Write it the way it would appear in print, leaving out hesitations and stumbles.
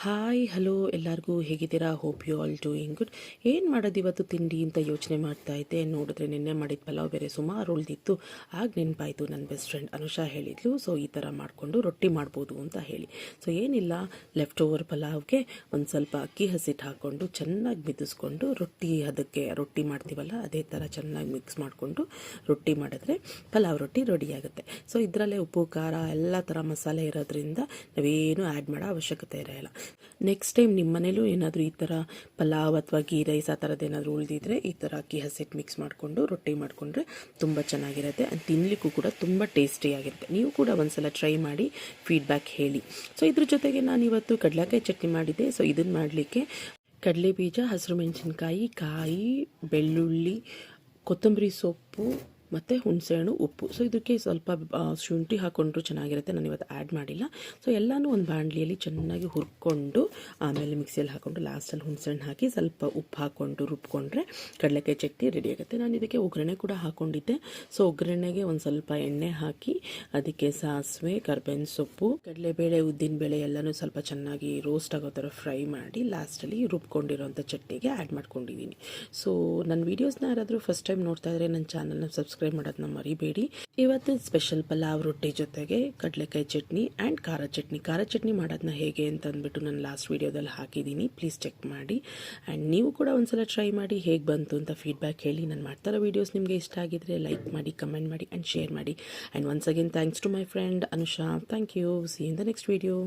Hi hello ಎಲ್ಲರಿಗೂ ಹೇಗಿದ್ದೀರಾ? Hope you all doing good. ಏನು ಮಾಡೋದು ಇವತ್ತು ತಿಂಡಿ ಅಂತ ಯೋಚನೆ ಮಾಡ್ತಾ ಇದ್ದೆ. ನೋಡಿದ್ರೆ ನಿನ್ನೆ ಮಾಡಿದ ಪಲಾವ್ ಬೇರೆ ಸುಮಾರು ಉಳಿದಿತ್ತು. ಆಗ ನೆನಪಾಯಿತು, ನನ್ನ ಬೆಸ್ಟ್ ಫ್ರೆಂಡ್ ಅನುಷಾ ಹೇಳಿದ್ಲು, ಸೊ ಈ ಥರ ಮಾಡಿಕೊಂಡು ರೊಟ್ಟಿ ಮಾಡ್ಬೋದು ಅಂತ ಹೇಳಿ. ಸೊ ಏನಿಲ್ಲ, ಲೆಫ್ಟ್ ಓವರ್ ಪಲಾವ್ಗೆ ಒಂದು ಸ್ವಲ್ಪ ಅಕ್ಕಿ ಹಸಿಟ್ಟು ಹಾಕ್ಕೊಂಡು ಚೆನ್ನಾಗಿ ಮಿದಿಸ್ಕೊಂಡು ಅದಕ್ಕೆ ರೊಟ್ಟಿ ಮಾಡ್ತೀವಲ್ಲ ಅದೇ ಥರ ಚೆನ್ನಾಗಿ ಮಿಕ್ಸ್ ಮಾಡಿಕೊಂಡು ರೊಟ್ಟಿ ಮಾಡಿದ್ರೆ ಪಲಾವ್ ರೊಟ್ಟಿ ರೆಡಿಯಾಗುತ್ತೆ. ಸೊ ಇದರಲ್ಲೇ ಉಪ್ಪು ಖಾರ ಎಲ್ಲ ಥರ ಮಸಾಲೆ ಇರೋದ್ರಿಂದ ನಾವೇನು ಆ್ಯಡ್ ಮಾಡೋ ಅವಶ್ಯಕತೆ ಇರೋಲ್ಲ. ನೆಕ್ಸ್ಟ್ ಟೈಮ್ ನಿಮ್ಮ ಮನೇಲೂ ಏನಾದರೂ ಈ ಥರ ಪಲಾವ್ ಅಥವಾ ಗೀ ರೈಸ್ ಆ ಥರದ್ದು ಏನಾದರೂ ಉಳಿದಿದ್ರೆ ಈ ಥರ ಅಕ್ಕಿ ಹಸಿಟ್ಟು ಮಿಕ್ಸ್ ಮಾಡಿಕೊಂಡು ರೊಟ್ಟಿ ಮಾಡಿಕೊಂಡ್ರೆ ತುಂಬ ಚೆನ್ನಾಗಿರುತ್ತೆ. ಅದು ತಿನ್ನಲಿಕ್ಕೂ ಕೂಡ ತುಂಬ ಟೇಸ್ಟಿಯಾಗಿರುತ್ತೆ. ನೀವು ಕೂಡ ಒಂದ್ಸಲ ಟ್ರೈ ಮಾಡಿ ಫೀಡ್ಬ್ಯಾಕ್ ಹೇಳಿ. ಸೊ ಇದ್ರ ಜೊತೆಗೆ ನಾನು ಇವತ್ತು ಕಡಲೆಕಾಯಿ ಚಟ್ನಿ ಮಾಡಿದ್ದೆ. ಸೊ ಇದನ್ನು ಮಾಡಲಿಕ್ಕೆ ಕಡಲೆ ಬೀಜ, ಹಸಿರು ಮೆಣಸಿನ್ಕಾಯಿ, ಕಾಯಿ, ಬೆಳ್ಳುಳ್ಳಿ, ಕೊತ್ತಂಬರಿ ಸೊಪ್ಪು ಮತ್ತು ಹುಣಸೆಹಣ್ಣು, ಉಪ್ಪು. ಸೊ ಇದಕ್ಕೆ ಸ್ವಲ್ಪ ಶುಂಠಿ ಹಾಕ್ಕೊಂಡ್ರು ಚೆನ್ನಾಗಿರುತ್ತೆ. ನಾನು ಇವತ್ತು ಆ್ಯಡ್ ಮಾಡಿಲ್ಲ. ಸೊ ಎಲ್ಲನೂ ಒಂದು ಬಾಣಲಿಯಲ್ಲಿ ಚೆನ್ನಾಗಿ ಹುರ್ಕೊಂಡು ಆಮೇಲೆ ಮಿಕ್ಸಿಯಲ್ಲಿ ಹಾಕ್ಕೊಂಡು ಲಾಸ್ಟಲ್ಲಿ ಹುಣಸೆಹಣ್ಣು ಹಾಕಿ ಸ್ವಲ್ಪ ಉಪ್ಪು ಹಾಕ್ಕೊಂಡು ರುಬ್ಕೊಂಡ್ರೆ ಕಡಲೆಕಾಯಿ ಚಟ್ನಿ ರೆಡಿ ಆಗುತ್ತೆ. ನಾನು ಇದಕ್ಕೆ ಒಗ್ಗರಣೆ ಕೂಡ ಹಾಕ್ಕೊಂಡಿದ್ದೆ. ಸೊ ಒಗ್ಗರಣೆಗೆ ಒಂದು ಸ್ವಲ್ಪ ಎಣ್ಣೆ ಹಾಕಿ ಅದಕ್ಕೆ ಸಾಸಿವೆ, ಕರ್ಬೇವಿನ ಸೊಪ್ಪು, ಕಡಲೆಬೇಳೆ, ಉದ್ದಿನಬೇಳೆ ಎಲ್ಲನೂ ಸ್ವಲ್ಪ ಚೆನ್ನಾಗಿ ರೋಸ್ಟ್ ಆಗೋ ಥರ ಫ್ರೈ ಮಾಡಿ ಲಾಸ್ಟಲ್ಲಿ ರುಬ್ಕೊಂಡಿರೋಂಥ ಚಟ್ನಿಗೆ ಆ್ಯಡ್ ಮಾಡ್ಕೊಂಡಿದ್ದೀನಿ. ಸೊ ನನ್ನ ವೀಡಿಯೋಸ್ನ ಯಾರಾದರೂ ಫಸ್ಟ್ ಟೈಮ್ ನೋಡ್ತಾ ಇದ್ದರೆ ನನ್ನ ಚಾನಲ್ನ ಸಬ್ಸ್ಕ್ರೈಬ್ ಮಾಡೋದನ್ನ ಮರಿಬೇಡಿ. ಇವತ್ತು ಸ್ಪೆಷಲ್ ಪಲಾವ್ ರೊಟ್ಟಿ ಜೊತೆಗೆ ಕಡಲೆಕಾಯಿ ಚಟ್ನಿ ಆ್ಯಂಡ್ ಖಾರ ಚಟ್ನಿ ಮಾಡೋದನ್ನ ಹೇಗೆ ಅಂತ ಅಂದ್ಬಿಟ್ಟು ನಾನು ಲಾಸ್ಟ್ ವೀಡಿಯೋದಲ್ಲಿ ಹಾಕಿದ್ದೀನಿ, ಪ್ಲೀಸ್ ಚೆಕ್ ಮಾಡಿ. ಆ್ಯಂಡ್ ನೀವು ಕೂಡ ಒಂದ್ಸಲ ಟ್ರೈ ಮಾಡಿ ಹೇಗೆ ಬಂತು ಅಂತ ಫೀಡ್ಬ್ಯಾಕ್ ಹೇಳಿ. ನಾನು ಮಾಡ್ತಾರೋ ವೀಡಿಯೋಸ್ ನಿಮಗೆ ಇಷ್ಟ ಆಗಿದ್ರೆ ಲೈಕ್ ಮಾಡಿ, ಕಮೆಂಟ್ ಮಾಡಿ ಆ್ಯಂಡ್ ಶೇರ್ ಮಾಡಿ. And once again thanks to my friend Anusha. Thank you. See in the next video.